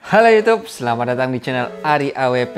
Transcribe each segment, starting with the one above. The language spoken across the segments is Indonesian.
Halo YouTube, selamat datang di channel Ari AWP.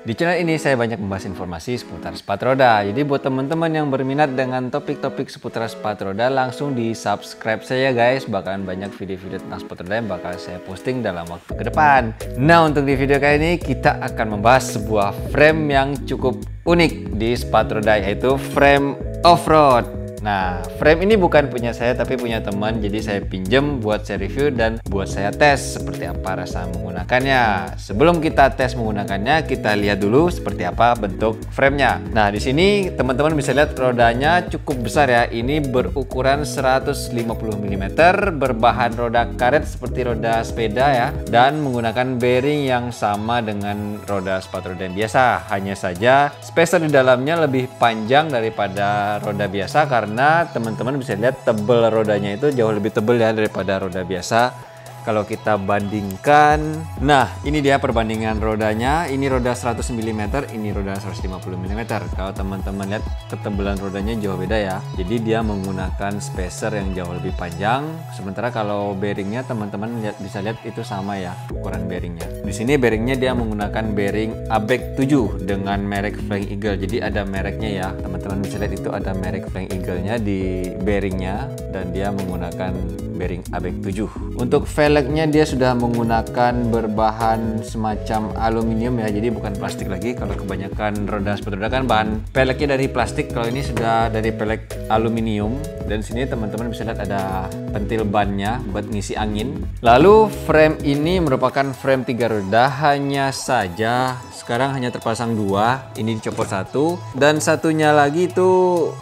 Di channel ini saya banyak membahas informasi seputar sepatu roda. Jadi buat teman-teman yang berminat dengan topik-topik seputar sepatu roda, langsung di subscribe saya guys. Bakalan banyak video-video tentang sepatu roda yang bakal saya posting dalam waktu ke depan. Nah, untuk di video kali ini kita akan membahas sebuah frame yang cukup unik di sepatu roda, yaitu frame off-road. Nah, frame ini bukan punya saya tapi punya teman, jadi saya pinjem buat saya review dan buat saya tes seperti apa rasa menggunakannya. Sebelum kita tes menggunakannya, kita lihat dulu seperti apa bentuk framenya. Nah, di sini teman-teman bisa lihat rodanya cukup besar ya. Ini berukuran 150 mm, berbahan roda karet seperti roda sepeda ya, dan menggunakan bearing yang sama dengan roda sepatu roda yang biasa. Hanya saja spacer di dalamnya lebih panjang daripada roda biasa karena teman-teman bisa lihat tebal rodanya itu jauh lebih tebal ya daripada roda biasa. Kalau kita bandingkan, nah ini dia perbandingan rodanya. Ini roda 100 mm, ini roda 150 mm. Kalau teman-teman lihat ketebalan rodanya jauh beda ya. Jadi dia menggunakan spacer yang jauh lebih panjang. Sementara kalau bearingnya teman-teman bisa lihat itu sama ya ukuran bearingnya. Di sini bearingnya dia menggunakan bearing ABEK 7 dengan merek Flying Eagle. Jadi ada mereknya ya. Teman-teman bisa lihat itu ada merek Flying Eagle-nya di bearingnya dan dia menggunakan bearing ABEK 7. Untuk velgnya dia sudah menggunakan berbahan semacam aluminium ya, jadi bukan plastik lagi. Kalau kebanyakan roda sepatu roda kan bahan velgnya dari plastik, kalau ini sudah dari velg aluminium. Dan sini teman-teman bisa lihat ada pentil bannya buat ngisi angin. Lalu frame ini merupakan frame 3 roda, hanya saja sekarang hanya terpasang 2. Ini dicopot 1 dan satunya lagi itu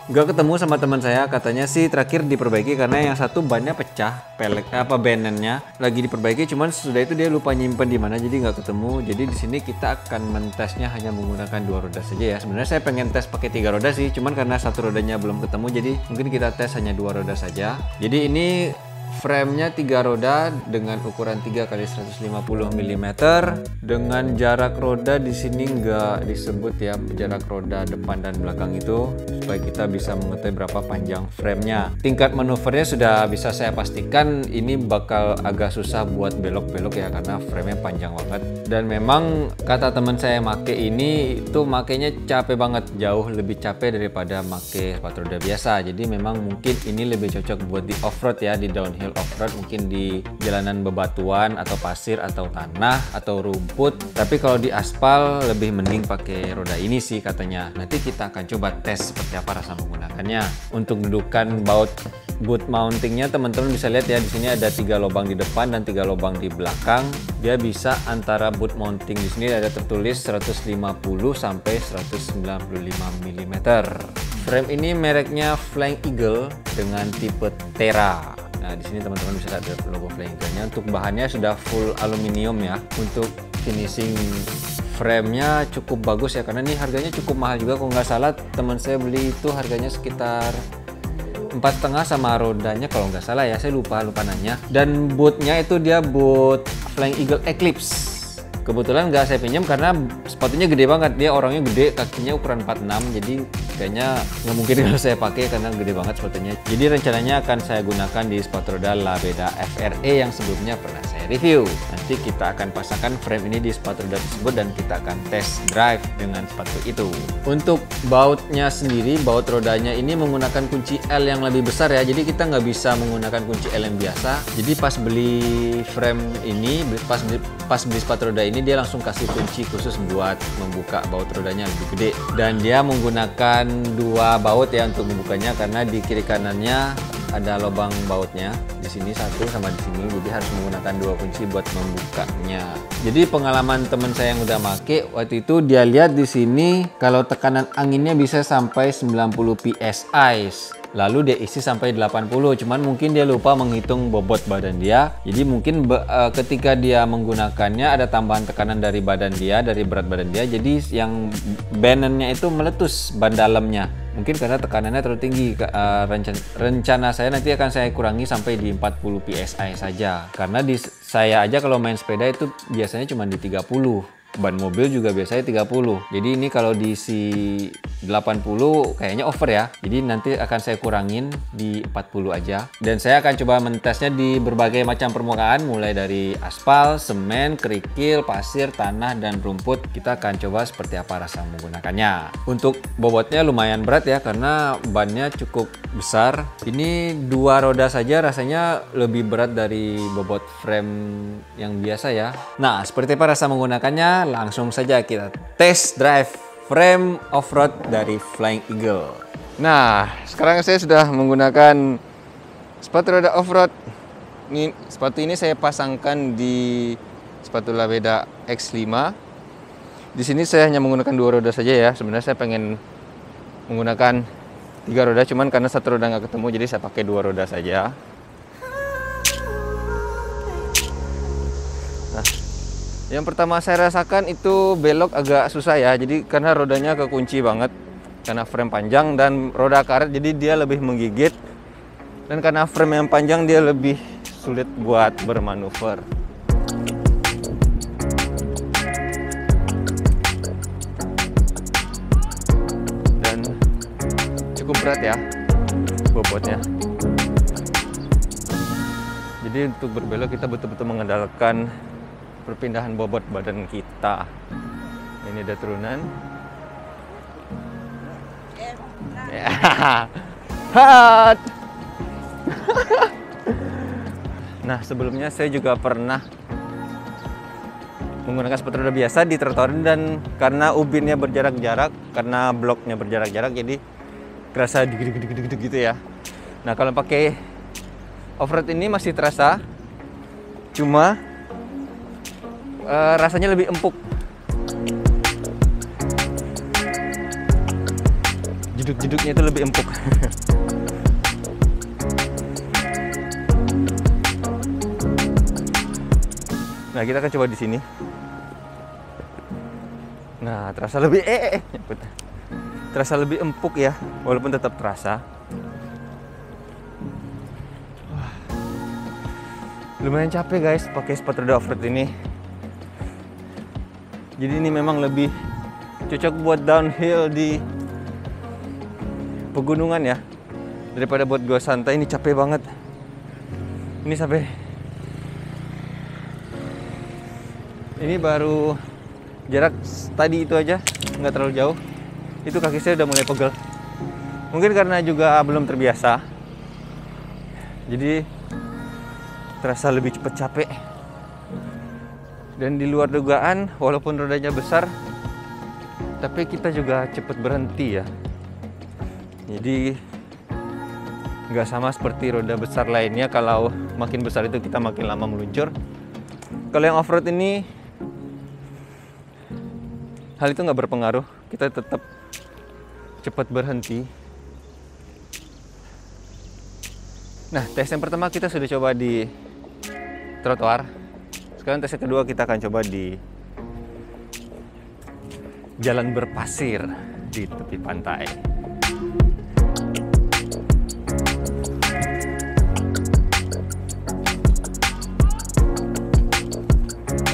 nggak ketemu sama teman saya. Katanya sih terakhir diperbaiki karena yang satu bannya pecah, bannya lagi diperbaiki, cuman sesudah itu dia lupa nyimpen di mana, jadi nggak ketemu. Jadi di sini kita akan mentesnya hanya menggunakan 2 roda saja ya. Sebenarnya saya pengen tes pakai 3 roda sih, cuman karena satu rodanya belum ketemu, jadi mungkin kita tes hanya 2 roda saja. Jadi ini frame-nya 3 roda dengan ukuran 3 x 150 mm. Dengan jarak roda di sini nggak disebut ya, jarak roda depan dan belakang itu, supaya kita bisa mengetahui berapa panjang frame-nya. Tingkat manuvernya sudah bisa saya pastikan ini bakal agak susah buat belok-belok ya, karena frame-nya panjang banget. Dan memang kata teman saya make ini itu makainya capek banget, jauh lebih capek daripada make sepatu roda biasa. Jadi memang mungkin ini lebih cocok buat di off-road ya, di downhill off-road, mungkin di jalanan bebatuan atau pasir atau tanah atau rumput. Tapi kalau di aspal lebih mending pakai roda ini sih katanya. Nanti kita akan coba tes seperti apa rasa menggunakannya. Untuk dudukan boot mountingnya teman-teman bisa lihat ya, di sini ada 3 lubang di depan dan 3 lubang di belakang. Dia bisa antara boot mounting, di sini ada tertulis 150 sampai 195 mm. Frame ini mereknya Flying Eagle dengan tipe Terra. Nah, di sini teman-teman bisa lihat logo Flying Eagle-nya. Untuk bahannya sudah full aluminium ya. Untuk finishing frame-nya cukup bagus ya, karena ini harganya cukup mahal juga. Kalau nggak salah teman saya beli itu harganya sekitar 4,5 sama rodanya kalau nggak salah ya, saya lupa nanya. Dan bootnya itu dia boot Flying Eagle Eclipse. Kebetulan nggak saya pinjam karena sepatunya gede banget, dia orangnya gede, kakinya ukuran 46, jadi kayaknya nggak mungkin kalau saya pakai karena gede banget sepatunya. Jadi rencananya akan saya gunakan di sepatu roda Labeda FRE yang sebelumnya pernah saya review. Nanti kita akan pasangkan frame ini di sepatu roda tersebut dan kita akan test drive dengan sepatu itu. Untuk bautnya sendiri, baut rodanya ini menggunakan kunci L yang lebih besar ya, jadi kita nggak bisa menggunakan kunci L yang biasa. Jadi pas beli frame ini, pas beli sepatu roda ini, dia langsung kasih kunci khusus buat membuka baut rodanya lebih gede. Dan dia menggunakan 2 baut ya untuk membukanya, karena di kiri kanannya ada lubang bautnya, di sini satu sama di sini, jadi harus menggunakan 2 kunci buat membukanya. Jadi pengalaman teman saya yang udah make, waktu itu dia lihat di sini kalau tekanan anginnya bisa sampai 90 psi. Lalu dia isi sampai 80, cuman mungkin dia lupa menghitung bobot badan dia. Jadi mungkin ketika dia menggunakannya ada tambahan tekanan dari badan dia, dari berat badan dia. Jadi yang banennya itu meletus ban dalamnya. Mungkin karena tekanannya terlalu tinggi. Rencana saya nanti akan saya kurangi sampai di 40 psi saja. Karena di saya aja kalau main sepeda itu biasanya cuma di 30. ban mobil juga biasanya 30. Jadi ini kalau diisi 80 kayaknya over ya. Jadi nanti akan saya kurangin di 40 aja. Dan saya akan coba mentesnya di berbagai macam permukaan, mulai dari aspal, semen, kerikil, pasir, tanah, dan rumput. Kita akan coba seperti apa rasa menggunakannya. Untuk bobotnya lumayan berat ya, karena bannya cukup besar. Ini 2 roda saja rasanya lebih berat dari bobot frame yang biasa ya. Nah, seperti apa rasa menggunakannya? Langsung saja kita test drive frame off-road dari Flying Eagle. Nah, sekarang saya sudah menggunakan sepatu roda off-road. Sepatu ini saya pasangkan di sepatu Laveda X5. Di sini saya hanya menggunakan 2 roda saja ya. Sebenarnya saya pengen menggunakan 3 roda, cuman karena 1 roda nggak ketemu, jadi saya pakai 2 roda saja. Nah, yang pertama saya rasakan itu belok agak susah ya. Jadi karena rodanya kekunci banget, karena frame panjang dan roda karet, jadi dia lebih menggigit. Dan karena frame yang panjang, dia lebih sulit buat bermanuver. Dan cukup berat ya bobotnya. Jadi untuk berbelok kita betul-betul mengandalkan perpindahan bobot badan kita. Ini ada turunan. Ya. Hat. Nah, sebelumnya saya juga pernah menggunakan sepatu roda biasa di trotoar, dan karena ubinnya berjarak-jarak, karena bloknya berjarak-jarak, jadi kerasa digede-gede gitu ya. Nah, kalau pakai off-road ini masih terasa, cuma rasanya lebih empuk. Jeduk-jeduknya itu lebih empuk. Nah, kita akan coba di sini. Nah, terasa lebih terasa lebih empuk ya, walaupun tetap terasa. Wah, lumayan capek guys pakai sepatu roda off-road ini. Jadi ini memang lebih cocok buat downhill di pegunungan ya, daripada buat gua santai. Ini capek banget. Ini sampai ini baru jarak tadi itu aja, nggak terlalu jauh. Itu kaki saya udah mulai pegel. Mungkin karena juga belum terbiasa, jadi terasa lebih cepat capek. Dan di luar dugaan, walaupun rodanya besar, tapi kita juga cepat berhenti ya. Jadi nggak sama seperti roda besar lainnya. Kalau makin besar itu kita makin lama meluncur. Kalau yang off-road ini, hal itu nggak berpengaruh. Kita tetap cepat berhenti. Nah, tes yang pertama kita sudah coba di trotoar. Sekarang tes yang kedua kita akan coba di jalan berpasir di tepi pantai.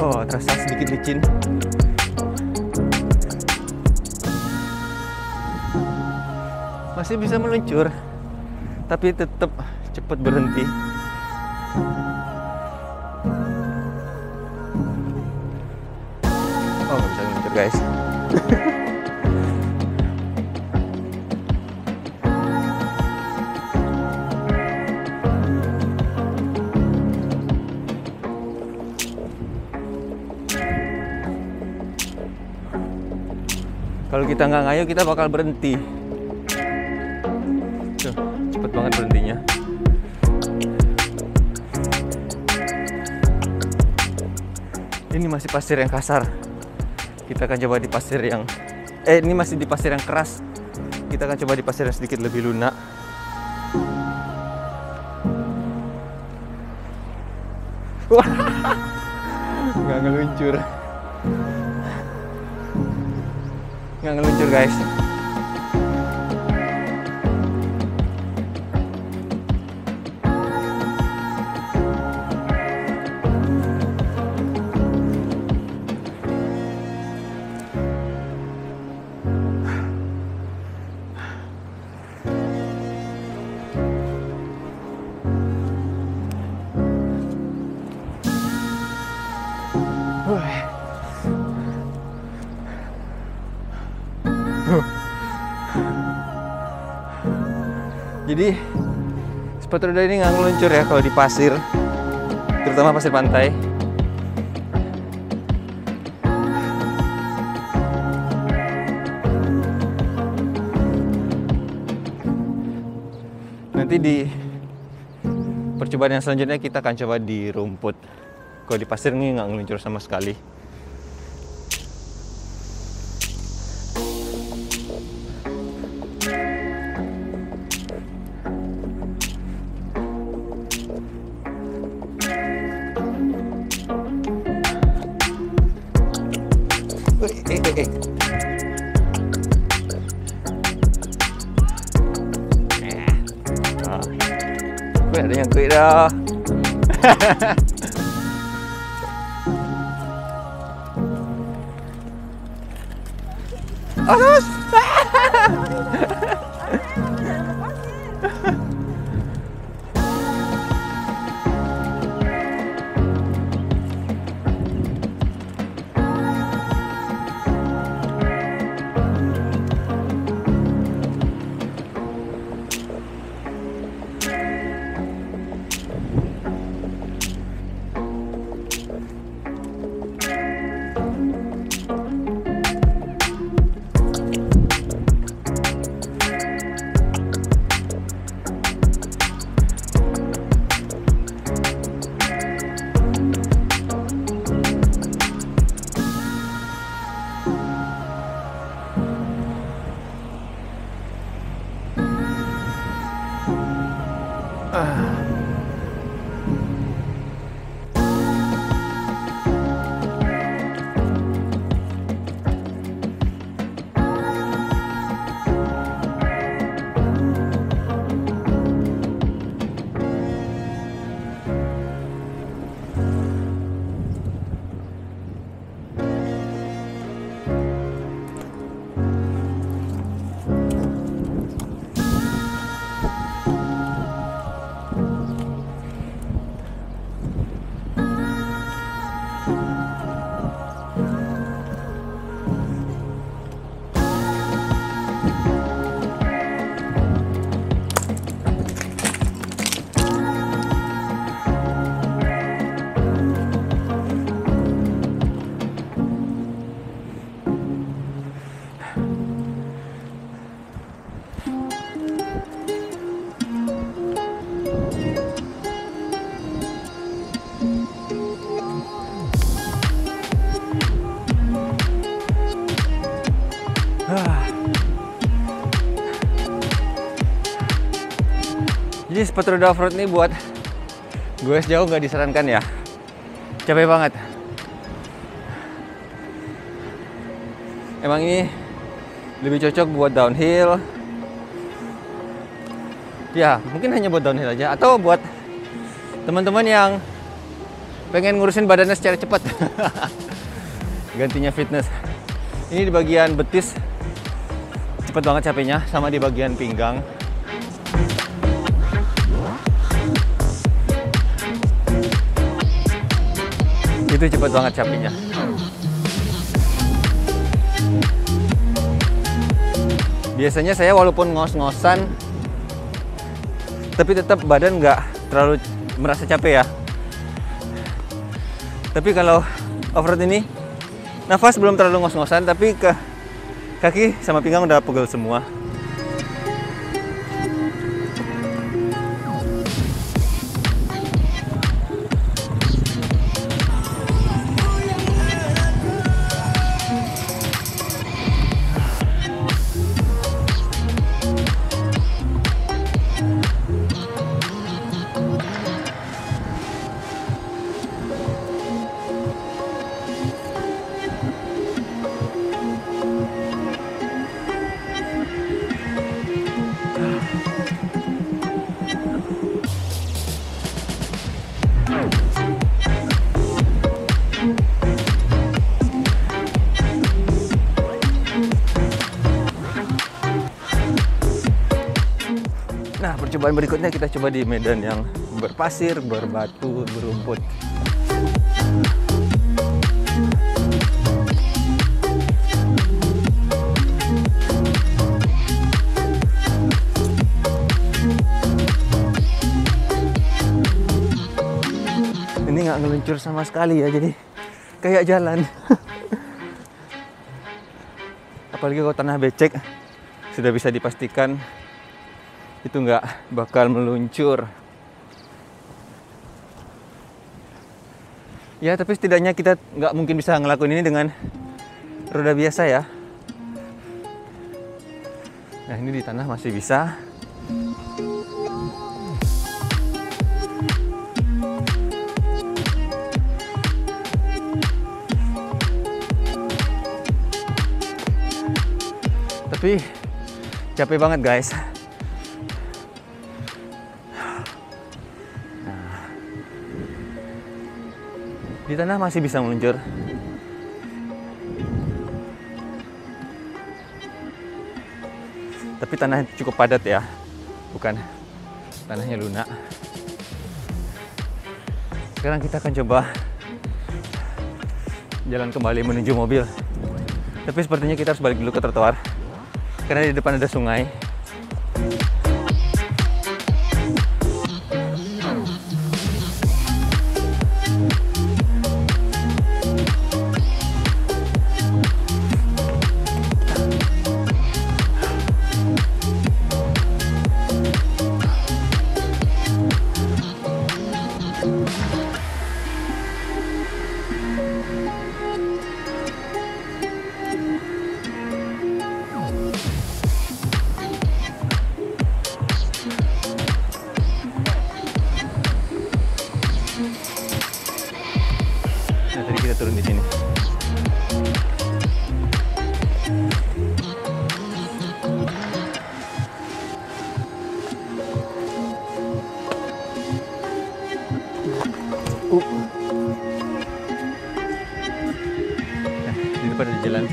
Oh, terasa sedikit licin. Masih bisa meluncur, tapi tetap cepat berhenti. Oh, nggak bisa meluncur guys. Kalau kita nggak ngayo, kita bakal berhenti. Tuh, cepet banget berhentinya. Ini masih pasir yang kasar. Kita akan coba di pasir yang ini masih di pasir yang keras. Kita akan coba di pasir yang sedikit lebih lunak. Wah, nggak ngeluncur. Nggak ngeluncur guys. Jadi sepatu roda ini nggak ngeluncur ya kalau di pasir, terutama pasir pantai. Nanti di percobaan yang selanjutnya kita akan coba di rumput. Kalau di pasir ini nggak ngeluncur sama sekali. Gue ada yang gue dah. Aduh. Jadi sepatu roda off-road ini buat gue jauh nggak disarankan ya. Capek banget. Emang ini lebih cocok buat downhill. Ya, mungkin hanya buat downhill aja. Atau buat teman-teman yang pengen ngurusin badannya secara cepat. Gantinya fitness. Ini di bagian betis cepet banget capeknya, sama di bagian pinggang. Itu cepet banget capeknya. Biasanya saya walaupun ngos-ngosan, tapi tetap badan nggak terlalu merasa capek ya. Tapi kalau off-road ini, nafas belum terlalu ngos-ngosan, tapi ke kaki sama pinggang udah pegel semua. Nah, percobaan berikutnya kita coba di medan yang berpasir, berbatu, berumput. meluncur sama sekali ya, jadi kayak jalan. Apalagi kalau tanah becek, sudah bisa dipastikan itu nggak bakal meluncur. Ya, tapi setidaknya kita nggak mungkin bisa ngelakuin ini dengan roda biasa ya. Nah, ini di tanah masih bisa. Tapi capek banget guys. Nah, di tanah masih bisa meluncur. Tapi tanah cukup padat ya, bukan tanahnya lunak. Sekarang kita akan coba jalan kembali menuju mobil. Tapi sepertinya kita harus balik dulu ke trotoar, karena di depan ada sungai. Nah, tadi kita turun di sini. Nah, di depan ada jalan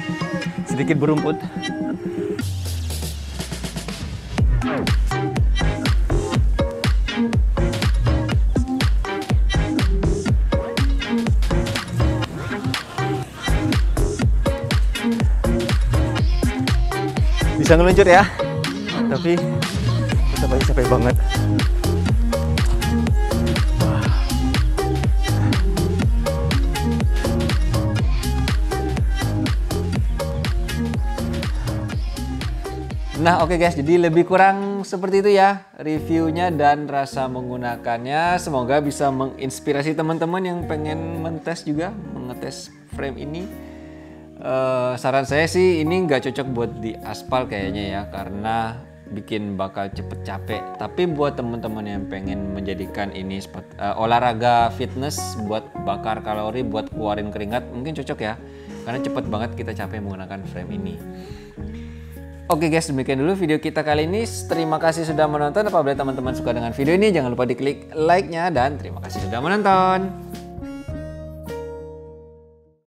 sedikit berumput. Bisa ngeluncur ya, tapi tetap aja capek banget. Nah oke guys, jadi lebih kurang seperti itu ya reviewnya dan rasa menggunakannya. Semoga bisa menginspirasi teman-teman yang pengen mentes juga, mengetes frame ini. Saran saya sih ini nggak cocok buat di aspal kayaknya ya, karena bikin bakal cepet capek. Tapi buat teman-teman yang pengen menjadikan ini olahraga fitness buat bakar kalori, buat keluarin keringat, mungkin cocok ya, karena cepet banget kita capek menggunakan frame ini. Oke guys, demikian dulu video kita kali ini. Terima kasih sudah menonton. Apabila teman-teman suka dengan video ini, jangan lupa diklik like-nya dan terima kasih sudah menonton.